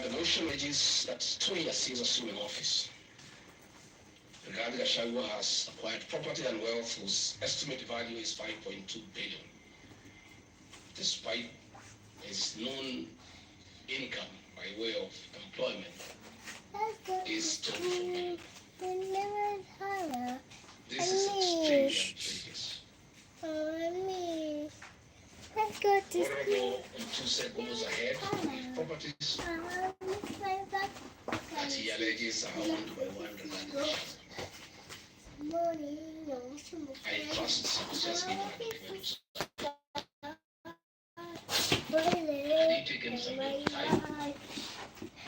The motion alleges that 2 years since assuming office, GACHAGUA has acquired property and wealth whose estimated value is 5.2 billion, despite his known income by way of employment is 24 million. This is extremely outrageous. Let's go to Honorable Ntuse goes ahead with properties that he alleges are owned by one regarding I trust he was just given a document had he taken some time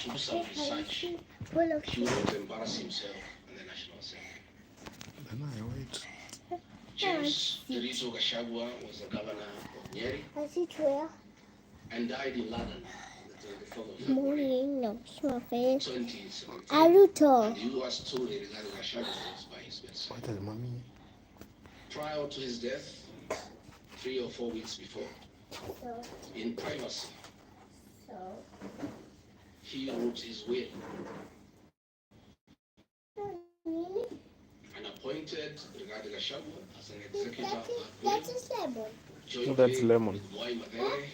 to do some research, he would not embarrass himself in the National Assembly. James Derito Gachagua was the governor of Nyeri and died in London on the 24th of February 2017. And he was told regarding Gachagua was by his bedside. Prior to his death, 3 or 4 weeks before, in privacy, he wrote his will and appointed regarding Gachagua as an executor. That's lemon.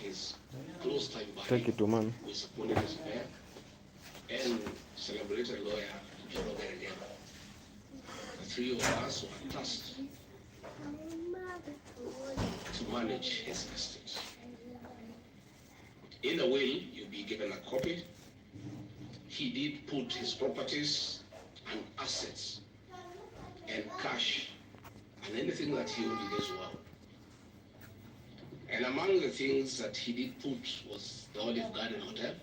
His close time buddy, Take it to man. who is appointed as mayor, and celebrated lawyer Joro Geragera. The three of us were tasked to manage his estate. In the will, you'll be given a copy. He did put his properties and assets and cash and anything that he owned in his well. And among the things that he did put was the Olive Garden Hotel,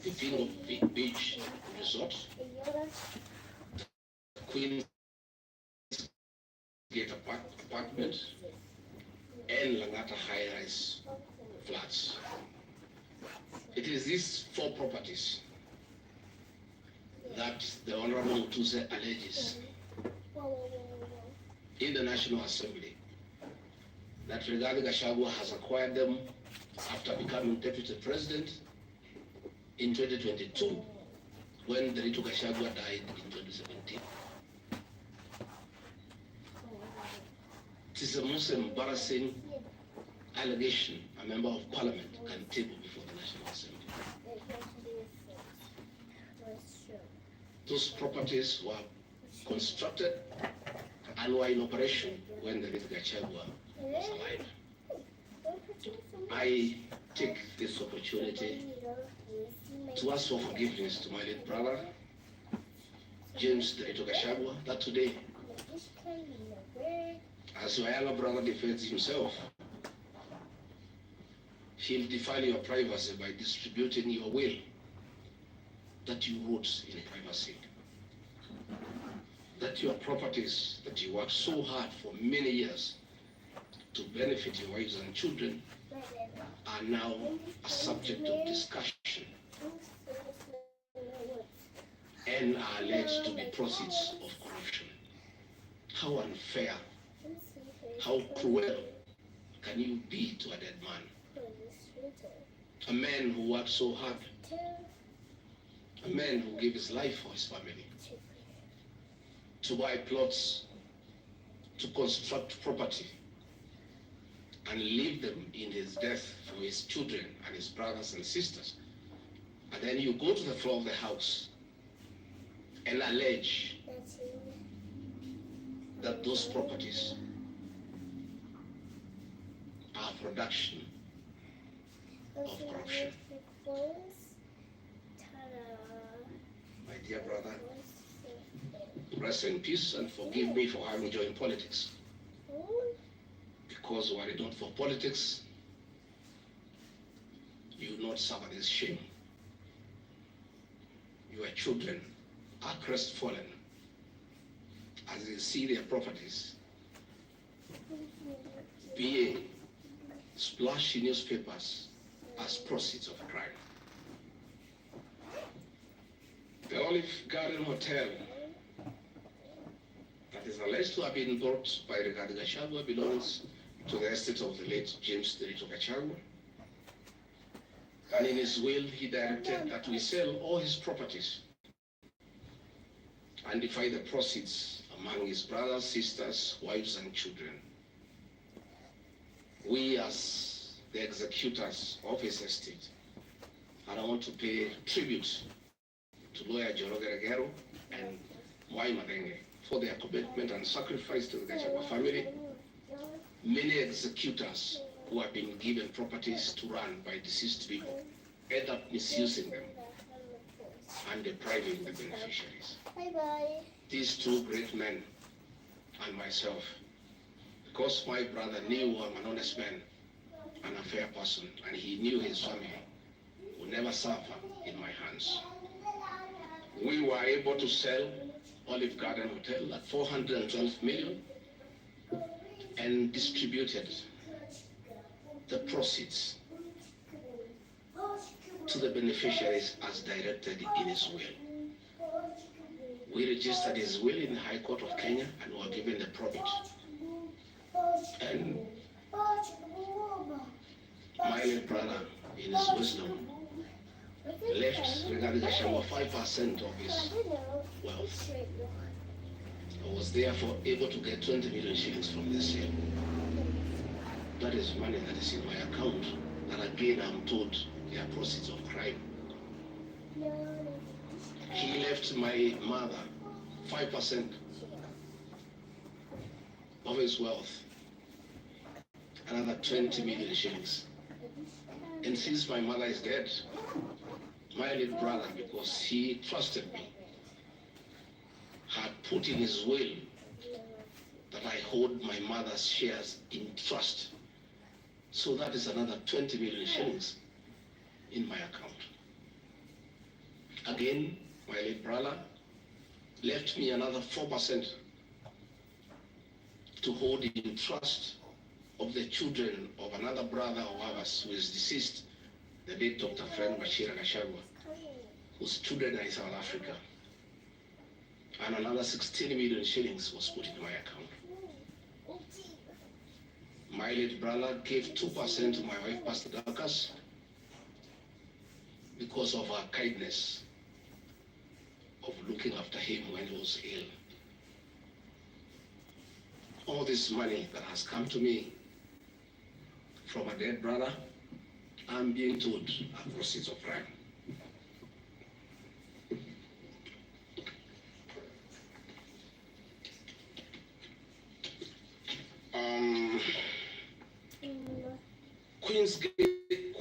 the Bingo Beach Resort, the Queen's Gate apartment, and Langata high-rise flats. It is these 4 properties that the Honorable Ntuse alleges in the National Assembly that Rigathi Gachagua has acquired them after becoming Deputy President in 2022 when Derito Gachagua died in 2017. It is the most embarrassing allegation a member of Parliament can table before the National Assembly. Those properties were constructed and were in operation when Derito Gachagua was alive. I take this opportunity to ask for forgiveness to my late brother, James Derito Gachagua, that today, as your elder brother defends himself, he'll defile your privacy by distributing your will that you wrote in privacy. That your properties that you worked so hard for many years to benefit your wives and children are now a subject of discussion and are alleged to be proceeds of corruption. How unfair, how cruel can you be to a dead man? A man who worked so hard, a man who gave his life for his family, to buy plots, to construct property, and leave them in his death for his children and his brothers and sisters. And then you go to the floor of the House and allege that those properties are production of corruption. My dear brother, rest in peace and forgive me for having joined politics. Because were it not for politics, you would not suffer this shame. Your children are crestfallen as they see their properties being splashed in newspapers as proceeds of crime. The Olive Garden Hotel that is alleged to have been bought by Rigathi Gachagua belongs to the estate of the late James Derito Gachagua. And in his will, he directed that we sell all his properties and divide the proceeds among his brothers, sisters, wives, and children. We, as the executors of his estate, and I want to pay tribute to lawyer Jorogeregero and Mwai Madenge for their commitment and sacrifice to the GACHAGUA family. Many executors who have been given properties to run by deceased people end up misusing them and depriving the beneficiaries. Bye-bye. These two great men and myself, because my brother knew I'm an honest man and a fair person, and he knew his family would never suffer in my hands, we were able to sell Olive Garden Hotel at 412 million and distributed the proceeds to the beneficiaries as directed in his will. We registered his will in the High Court of Kenya and were given the probate. And my late brother, in his wisdom, left regarding GACHAGUA 5% of his wealth. I was therefore able to get 20 million shillings from the sale. That is money that is in my account, that again I'm told they are proceeds of crime. He left my mother 5% of his wealth, another 20 million shillings. And since my mother is dead, my late brother, because he trusted me, had put in his will that I hold my mother's shares in trust. So that is another 20 million shillings in my account. Again, my late brother left me another 4% to hold in trust of the children of another brother of ours who is deceased, the late Dr. Friend Bashir GACHAGUA, whose children are in South Africa. And another 16 million shillings was put in my account. My late brother gave 2% to my wife, Pastor Dakas, because of her kindness of looking after him when he was ill. All this money that has come to me from a dead brother, I'm being told are proceeds of crime.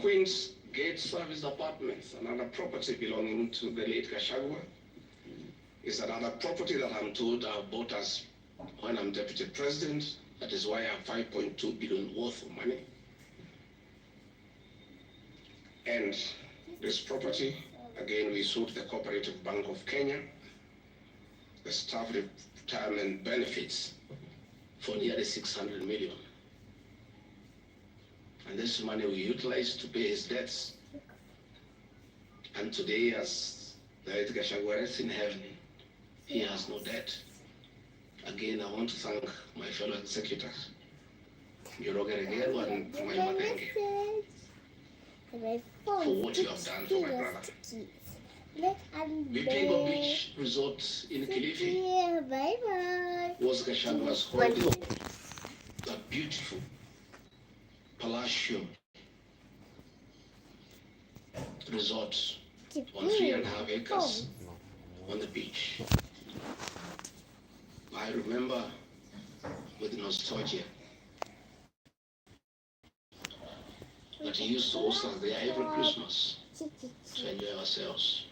Queen's Gate Service Apartments, another property belonging to the late GACHAGUA, is another property that I'm told I bought as when I'm deputy president. That is why I have 5.2 billion worth of money. And this property, again, we sold to the Cooperative Bank of Kenya, the staff retirement benefits for nearly 600 million. And this money we utilized to pay his debts. And today, as the late GACHAGUA is in heaven, he has no debt. Again, I want to thank my fellow executors, Jorogeregero and my Madenge, for what you have done for my brother. Vipingo Beach Resort in Kilifi was GACHAGUA's holding, a beautiful palatial resort on 3.5 acres on the beach. I remember with nostalgia that he used to host us there every Christmas to enjoy ourselves.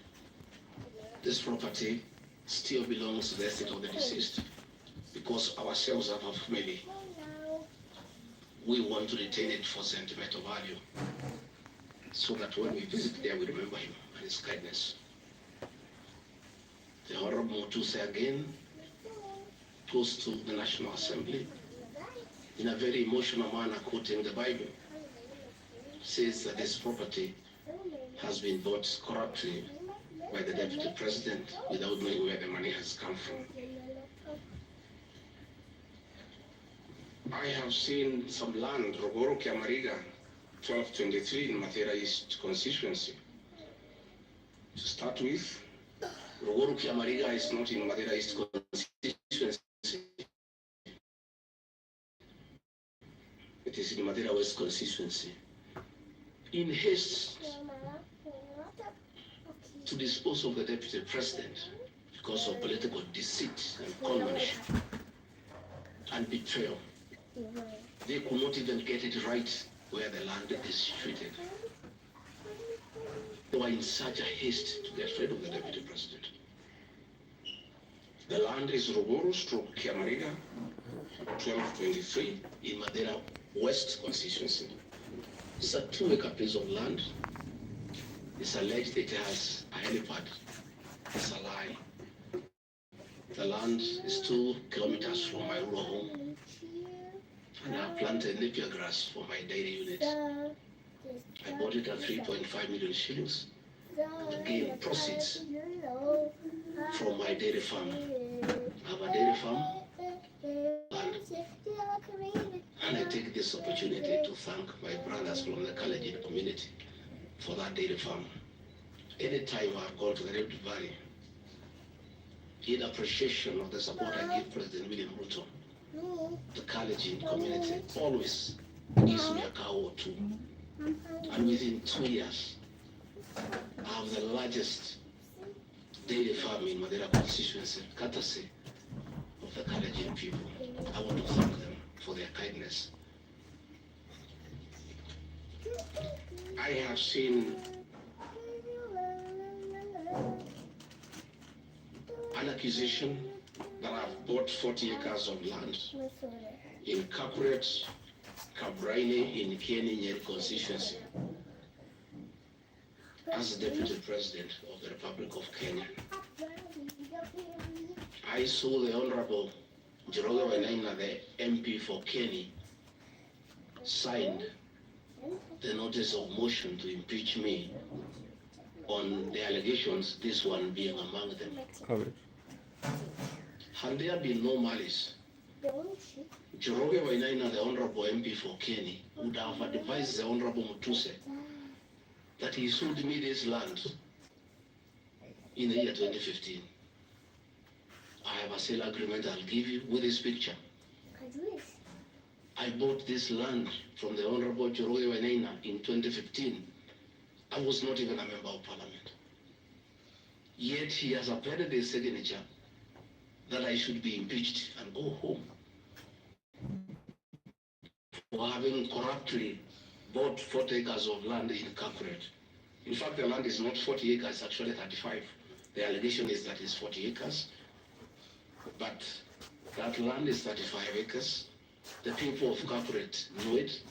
This property still belongs to the estate of the deceased because ourselves have a family. We want to retain it for sentimental value so that when we visit there, we remember him and his kindness. The Honorable Mutuse again goes to the National Assembly in a very emotional manner, quoting the Bible, says that this property has been bought corruptly by the Deputy President without knowing where the money has come from. I have seen some land, Rogoro Kiamariga, 1223 in Mathera East constituency. To start with, Ruguru Kiamariga is not in Mathera East constituency. It is in Mathera West constituency. In haste to dispose of the deputy president because of political deceit and conmanship and betrayal, they could not even get it right where the land is situated. They were in such a haste to get rid of the deputy president. The land is Ruguru stroke Kiamariga, 1223 in Mathera West constituency. It's a 2-acre piece of land. It's alleged it has a helipad. It's a lie. The land is 2 kilometers from my rural home. And I planted napier grass for my dairy unit. I bought it at 3.5 million shillings to gain proceeds from my dairy farm. I have a dairy farm. And I take this opportunity to thank my brothers from the Kalenjin community for that dairy farm. Anytime I've gone to the Rift Valley, in appreciation of the support I give President William Ruto, the Kalenjin community always gives me a cow or two. And within 2 years, I have the largest dairy farm in Mathera constituency, courtesy of the Kalenjin people. I want to thank them for their kindness. I have seen an accusation that I've bought 40 acres of land in Kakuret, Kabraine, in Kieni, Nyeri constituency as Deputy President of the Republic of Kenya. I saw the Honorable Njoroge Wainaina, the MP for Kenny, signed the notice of motion to impeach me on the allegations, this one being among them. Correct. Had there been no malice, Njoroge Wainaina, the Honorable MP for Kenny, would have advised the Honorable Mutuse that he sold me this land in the year 2015. I have a sale agreement I'll give you with this picture. I bought this land from the Honorable Njoroge Wainaina in 2015. I was not even a member of parliament. Yet he has appended a signature that I should be impeached and go home for having corruptly bought 40 acres of land in Kakuret. In fact, the land is not 40 acres, actually 35. The allegation is that it's 40 acres. But that land is 35 acres. The people of Kakuret know it.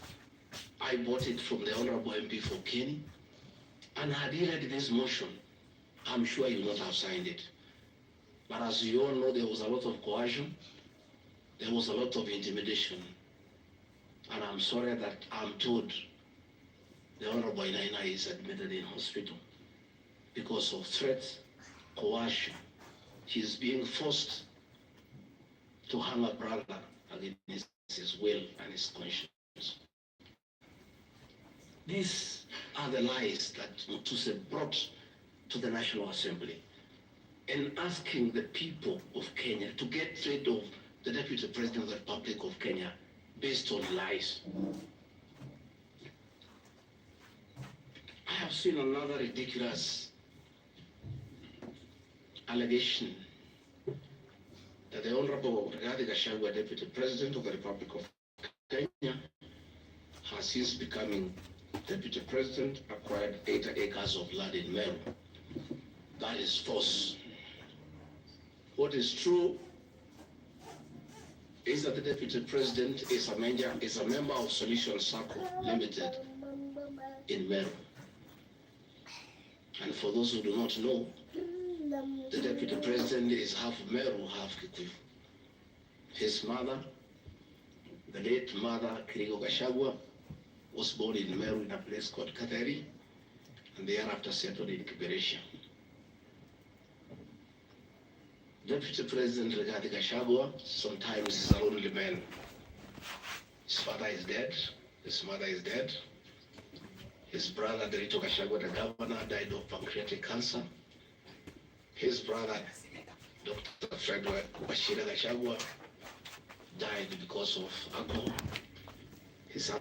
I bought it from the Honorable MP for Kenny. And had he read this motion, I'm sure he would not have signed it. But as you all know, there was a lot of coercion. There was a lot of intimidation. And I'm sorry that I'm told the Honorable Wainaina is admitted in hospital because of threats, coercion. He's being forced to hang a brother against his will and his conscience. These are the lies that Mutuse brought to the National Assembly and asking the people of Kenya to get rid of the Deputy President of the Republic of Kenya based on lies. I have seen another ridiculous allegation that the Honorable GACHAGUA, Deputy President of the Republic of Kenya, has since becoming Deputy President, acquired 8 acres of land in Meru. That is false. What is true is that the Deputy President is a member of Solution Circle Limited in Meru. And for those who do not know, the Deputy President is half Meru, half Kikuyu. His mother, the late mother, Kirigo Gachagua, was born in Meru in a place called Kateri, and thereafter settled in Kiberesha. Deputy President Rigathi Gachagua sometimes is a lonely man. His father is dead, his mother is dead, His brother, Derito GACHAGUA, the governor, died of pancreatic cancer. His brother, Dr. Frederick Bashira GACHAGUA, died because of alcohol. His